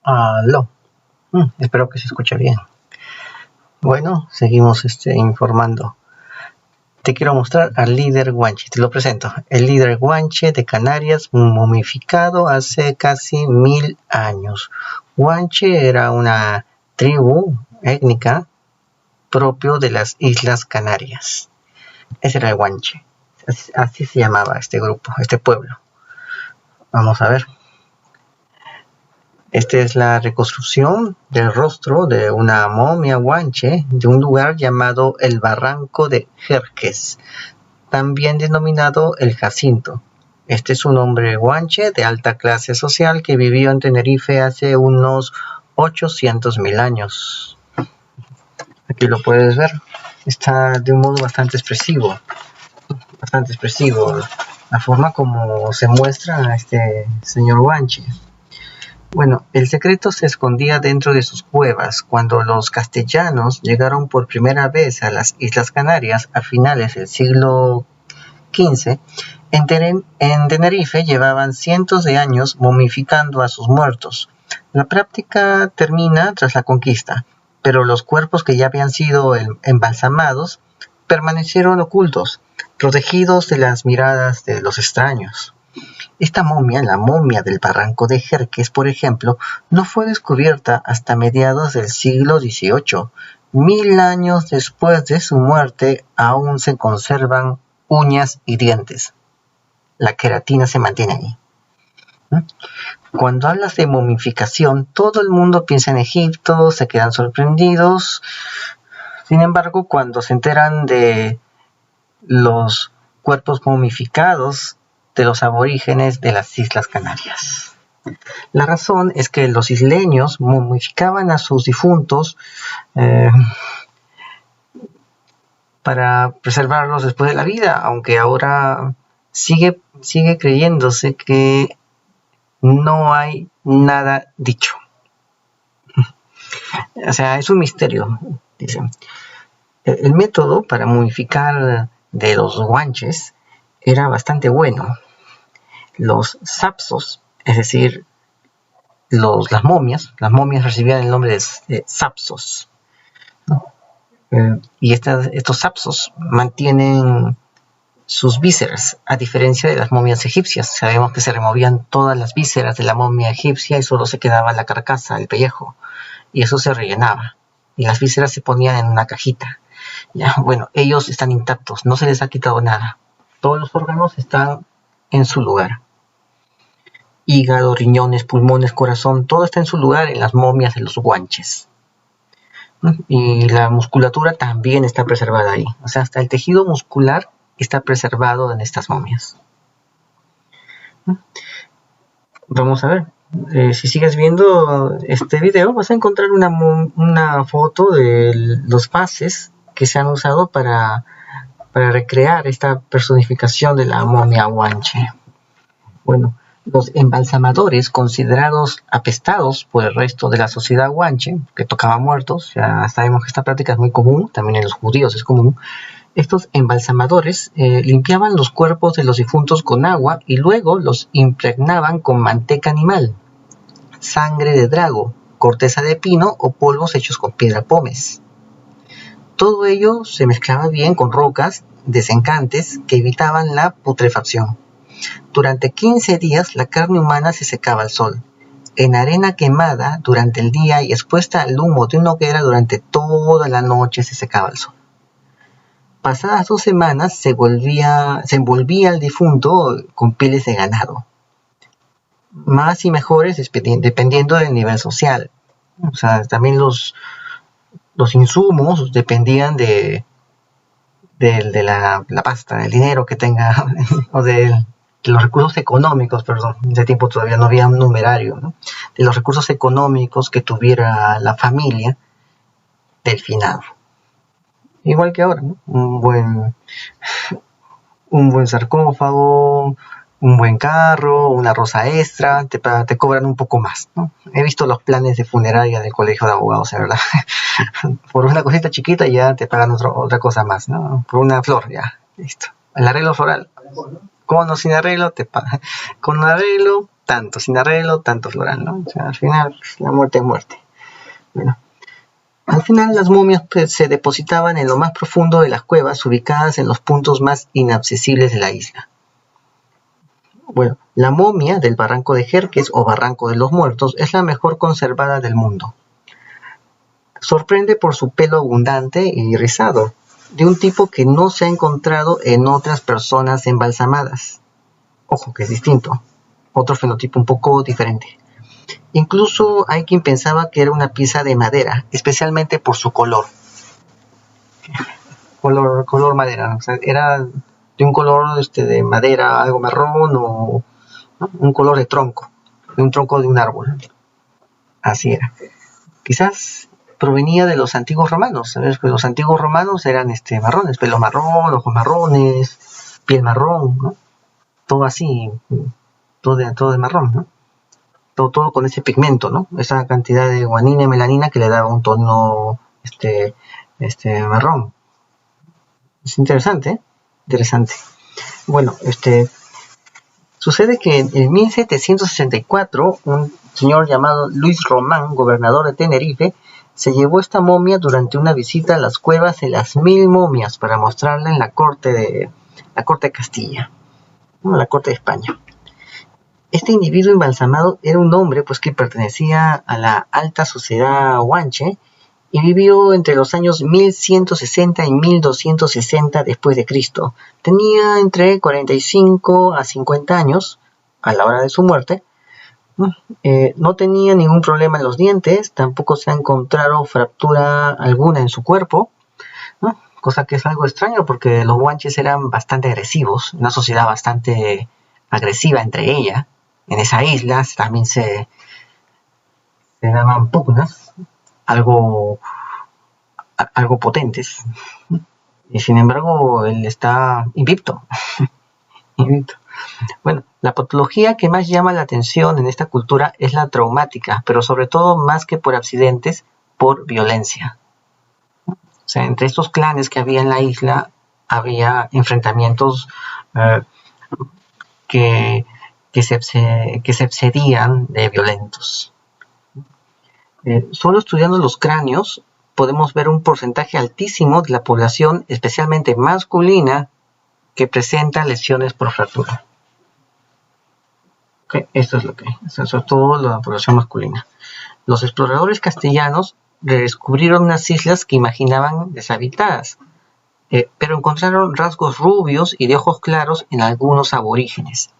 Aló. Espero que se escuche bien. Bueno, seguimos informando. Te quiero mostrar al líder Guanche. Te lo presento. El líder Guanche de Canarias, momificado hace casi 1000 años. Guanche era una tribu étnica propio de las Islas Canarias. Ese era el Guanche. Así se llamaba este grupo, este pueblo. Vamos a ver. Esta es la reconstrucción del rostro de una momia guanche de un lugar llamado el Barranco de Jerques, también denominado el Jacinto. Este es un hombre guanche de alta clase social que vivió en Tenerife hace unos 800.000 años. Aquí lo puedes ver. Está de un modo bastante expresivo. La forma como se muestra a este señor guanche. Bueno, el secreto se escondía dentro de sus cuevas cuando los castellanos llegaron por primera vez a las Islas Canarias a finales del siglo XV. En Tenerife llevaban cientos de años momificando a sus muertos. La práctica termina tras la conquista, pero los cuerpos que ya habían sido embalsamados permanecieron ocultos, protegidos de las miradas de los extraños. Esta momia, la momia del Barranco de Jerques, por ejemplo, no fue descubierta hasta mediados del siglo XVIII. 1000 años después de su muerte, aún se conservan uñas y dientes. La queratina se mantiene ahí. Cuando hablas de momificación, todo el mundo piensa en Egipto, se quedan sorprendidos. Sin embargo, cuando se enteran de los cuerpos momificados de los aborígenes de las Islas Canarias. La razón es que los isleños momificaban a sus difuntos para preservarlos después de la vida, aunque ahora sigue creyéndose que no hay nada dicho. O sea, es un misterio, dicen. El método para momificar de los guanches era bastante bueno. Los sapsos, es decir, las momias recibían el nombre de sapsos, ¿no? Y estos sapsos mantienen sus vísceras, a diferencia de las momias egipcias. Sabemos que se removían todas las vísceras de la momia egipcia y solo se quedaba la carcasa, el pellejo, y eso se rellenaba, y las vísceras se ponían en una cajita. Ya, bueno, ellos están intactos, no se les ha quitado nada. Todos los órganos están en su lugar. Hígado, riñones, pulmones, corazón, todo está en su lugar en las momias de los guanches. Y la musculatura también está preservada ahí. O sea, hasta el tejido muscular está preservado en estas momias. Vamos a ver. Si sigues viendo este video, vas a encontrar una foto de los fases que se han usado para recrear esta personificación de la momia guanche. Bueno, los embalsamadores, considerados apestados por el resto de la sociedad guanche, que tocaba muertos, ya sabemos que esta práctica es muy común, también en los judíos es común. Estos embalsamadores limpiaban los cuerpos de los difuntos con agua y luego los impregnaban con manteca animal, sangre de drago, corteza de pino o polvos hechos con piedra pómez. Todo ello se mezclaba bien con rocas desencantes que evitaban la putrefacción. Durante 15 días la carne humana se secaba al sol, en arena quemada durante el día y expuesta al humo de una hoguera durante toda la noche se secaba al sol. Pasadas 2 semanas se envolvía el difunto con pieles de ganado, más y mejores dependiendo del nivel social. O sea, también los insumos dependían de la pasta, del dinero que tenga, o de los recursos económicos, perdón, en ese tiempo todavía no había un numerario, ¿no? De los recursos económicos que tuviera la familia del finado. Igual que ahora, ¿no? Un buen sarcófago, un buen carro, una rosa extra, te cobran un poco más, ¿no? He visto los planes de funeraria del colegio de abogados, ¿verdad? Por una cosita chiquita ya te pagan otra cosa más, ¿no? Por una flor, ya, listo. El arreglo floral, con o sin arreglo, te pagan. Con arreglo, tanto, sin arreglo, tanto floral, ¿no? O sea, al final, la muerte es muerte. Bueno, al final las momias pues, se depositaban en lo más profundo de las cuevas, ubicadas en los puntos más inaccesibles de la isla. Bueno, la momia del Barranco de Jerques o Barranco de los Muertos es la mejor conservada del mundo. Sorprende por su pelo abundante y rizado, de un tipo que no se ha encontrado en otras personas embalsamadas. Ojo, que es distinto, otro fenotipo un poco diferente. Incluso hay quien pensaba que era una pieza de madera, especialmente por su color. Color madera, ¿no? O sea, era de un color de madera, algo marrón o ¿no? Un color de un tronco de un árbol. Así era. Quizás provenía de los antiguos romanos, ¿sabes? Pues los antiguos romanos eran marrones, pelo marrón, ojos marrones, piel marrón, ¿no? Todo así, todo de marrón, ¿no? Todo con ese pigmento, ¿no? Esa cantidad de guanina y melanina que le daba un tono marrón. Es interesante, ¿eh? Interesante. Bueno, sucede que en 1764 un señor llamado Luis Román, gobernador de Tenerife, se llevó esta momia durante una visita a las cuevas de las 1000 momias para mostrarla en la corte de Castilla, ¿no? La corte de España. Este individuo embalsamado era un hombre pues, que pertenecía a la alta sociedad guanche y vivió entre los años 1160 y 1260 después de Cristo. Tenía entre 45 a 50 años a la hora de su muerte. No tenía ningún problema en los dientes, tampoco se ha encontrado fractura alguna en su cuerpo, ¿no? Cosa que es algo extraño porque los guanches eran bastante agresivos, una sociedad bastante agresiva entre ella. En esa isla también se daban pugnas, algo potentes, y sin embargo él está invicto. Bueno, la patología que más llama la atención en esta cultura es la traumática, pero sobre todo más que por accidentes, por violencia. O sea, entre estos clanes que había en la isla había enfrentamientos que se excedían de violentos. Solo estudiando los cráneos podemos ver un porcentaje altísimo de la población, especialmente masculina, que presenta lesiones por fractura. Okay, eso es todo la población masculina. Los exploradores castellanos redescubrieron unas islas que imaginaban deshabitadas, pero encontraron rasgos rubios y de ojos claros en algunos aborígenes.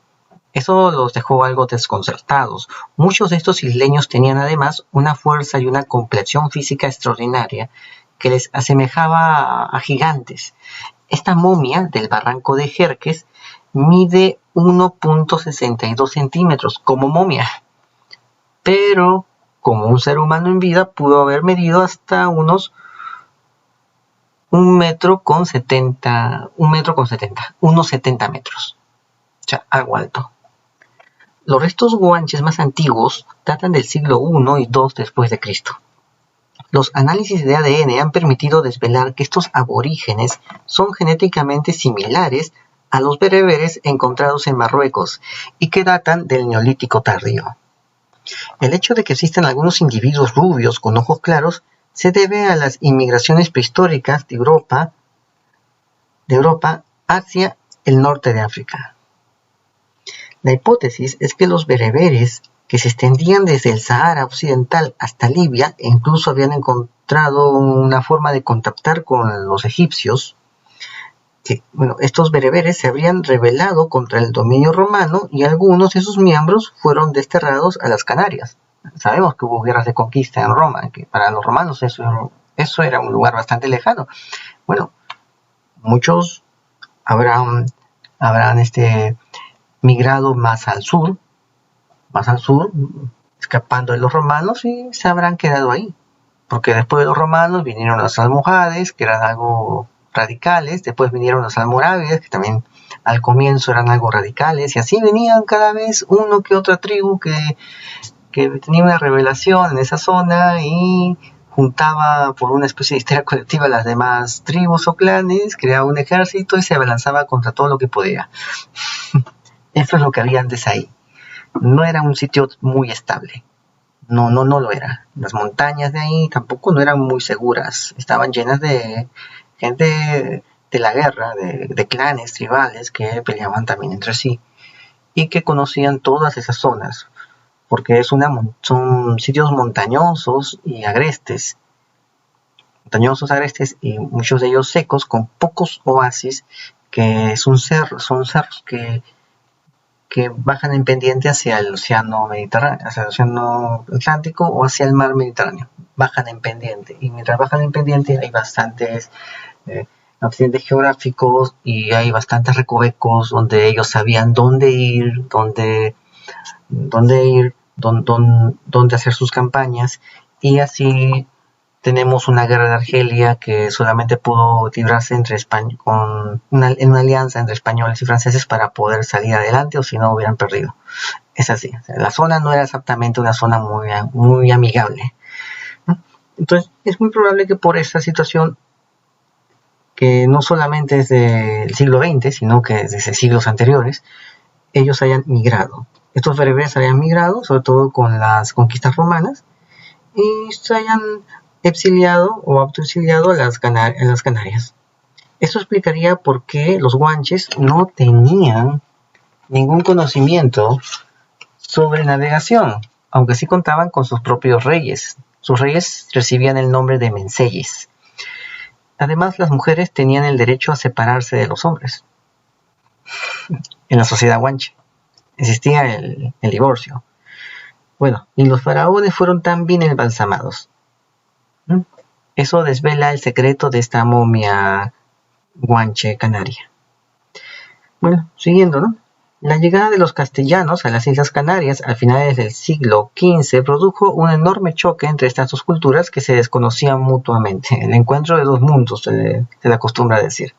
Eso los dejó algo desconcertados. Muchos de estos isleños tenían además una fuerza y una complexión física extraordinaria que les asemejaba a gigantes. Esta momia del Barranco de Jerques mide 1.62 centímetros como momia, pero como un ser humano en vida pudo haber medido hasta unos 1,70 metros. O sea, algo alto. Los restos guanches más antiguos datan del siglo I y II después de Cristo. Los análisis de ADN han permitido desvelar que estos aborígenes son genéticamente similares a los bereberes encontrados en Marruecos y que datan del Neolítico tardío. El hecho de que existan algunos individuos rubios con ojos claros se debe a las inmigraciones prehistóricas de Europa hacia el norte de África. La hipótesis es que los bereberes, que se extendían desde el Sahara occidental hasta Libia e incluso habían encontrado una forma de contactar con los egipcios, estos bereberes se habrían rebelado contra el dominio romano y algunos de sus miembros fueron desterrados a las Canarias. Sabemos que hubo guerras de conquista en Roma, que para los romanos eso era un lugar bastante lejano. Bueno, muchos habrán migrado más al sur, escapando de los romanos y se habrán quedado ahí. Porque después de los romanos vinieron los almohades, que eran algo radicales, después vinieron los almorávides, que también al comienzo eran algo radicales, y así venían cada vez uno que otra tribu que tenía una rebelión en esa zona y juntaba por una especie de histeria colectiva a las demás tribus o clanes, creaba un ejército y se abalanzaba contra todo lo que podía. Eso es lo que había antes ahí. no era un sitio muy estable. No lo era. Las montañas de ahí tampoco no eran muy seguras. Estaban llenas de gente de la guerra, de clanes tribales que peleaban también entre sí y que conocían todas esas zonas, porque son sitios montañosos y agrestes. Y muchos de ellos secos, con pocos oasis, que son cerros que bajan en pendiente hacia el océano Mediterráneo, hacia el océano Atlántico o hacia el mar Mediterráneo. Bajan en pendiente, y mientras bajan en pendiente hay bastantes accidentes geográficos y hay bastantes recovecos donde ellos sabían dónde ir, dónde hacer sus campañas, y así tenemos una guerra de Argelia que solamente pudo librarse en una alianza entre españoles y franceses para poder salir adelante, o si no hubieran perdido. Es así, o sea, la zona no era exactamente una zona muy amigable, ¿no? Entonces es muy probable que por esta situación, que no solamente es del siglo XX, sino que desde siglos anteriores, ellos hayan migrado. Estos bereberes hayan migrado, sobre todo con las conquistas romanas, y se hayan exiliado o autoexiliado a las Canarias. Esto explicaría por qué los guanches no tenían ningún conocimiento sobre navegación, aunque sí contaban con sus propios reyes. Sus reyes recibían el nombre de menceyes. Además, las mujeres tenían el derecho a separarse de los hombres. En la sociedad guanche existía el divorcio. Bueno, y los faraones fueron también embalsamados. Eso desvela el secreto de esta momia guanche canaria. Bueno, siguiendo, ¿no? La llegada de los castellanos a las Islas Canarias a finales del siglo XV produjo un enorme choque entre estas dos culturas que se desconocían mutuamente. El encuentro de dos mundos, se le acostumbra a decir.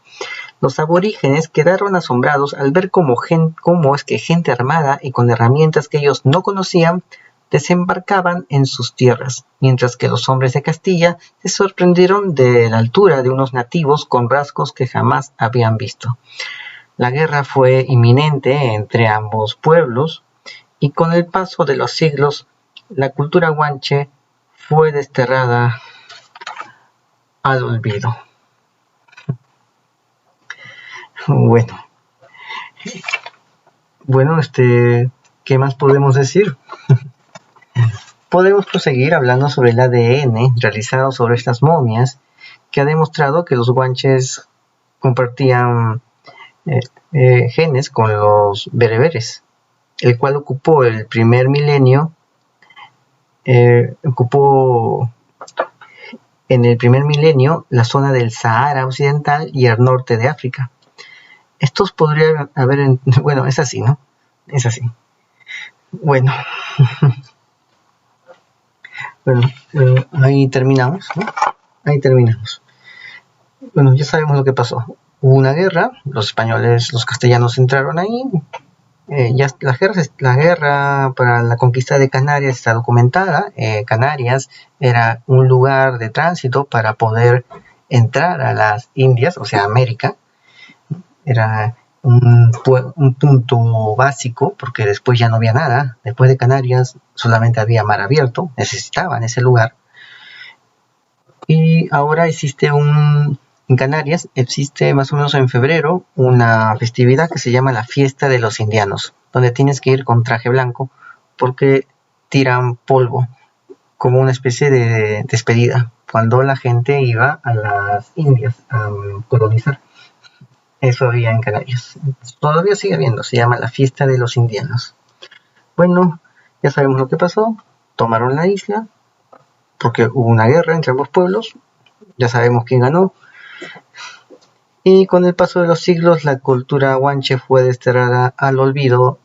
Los aborígenes quedaron asombrados al ver cómo es que gente armada y con herramientas que ellos no conocían desembarcaban en sus tierras, mientras que los hombres de Castilla se sorprendieron de la altura de unos nativos con rasgos que jamás habían visto. La guerra fue inminente entre ambos pueblos, y con el paso de los siglos, la cultura guanche fue desterrada al olvido. Bueno, ¿qué más podemos decir? Podemos proseguir hablando sobre el ADN realizado sobre estas momias, que ha demostrado que los guanches compartían genes con los bereberes, el cual ocupó el primer milenio, la zona del Sahara Occidental y el norte de África. Estos podrían haber... Bueno, es así, ¿no? Es así. Bueno, ahí terminamos, ¿no? Ahí terminamos. Bueno, ya sabemos lo que pasó. Hubo una guerra, los castellanos entraron ahí. La guerra para la conquista de Canarias está documentada. Canarias era un lugar de tránsito para poder entrar a las Indias, o sea, América. Era un punto básico, porque después ya no había nada. Después de Canarias solamente había mar abierto, necesitaban ese lugar. Y ahora en Canarias existe más o menos en febrero una festividad que se llama la Fiesta de los Indianos, donde tienes que ir con traje blanco porque tiran polvo como una especie de despedida cuando la gente iba a las Indias a colonizar. Eso había en Canarias. Todavía sigue habiendo, se llama la Fiesta de los Indianos. Bueno, ya sabemos lo que pasó. Tomaron la isla porque hubo una guerra entre ambos pueblos. Ya sabemos quién ganó. Y con el paso de los siglos, la cultura guanche fue desterrada al olvido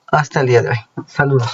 hasta el día de hoy. Saludos.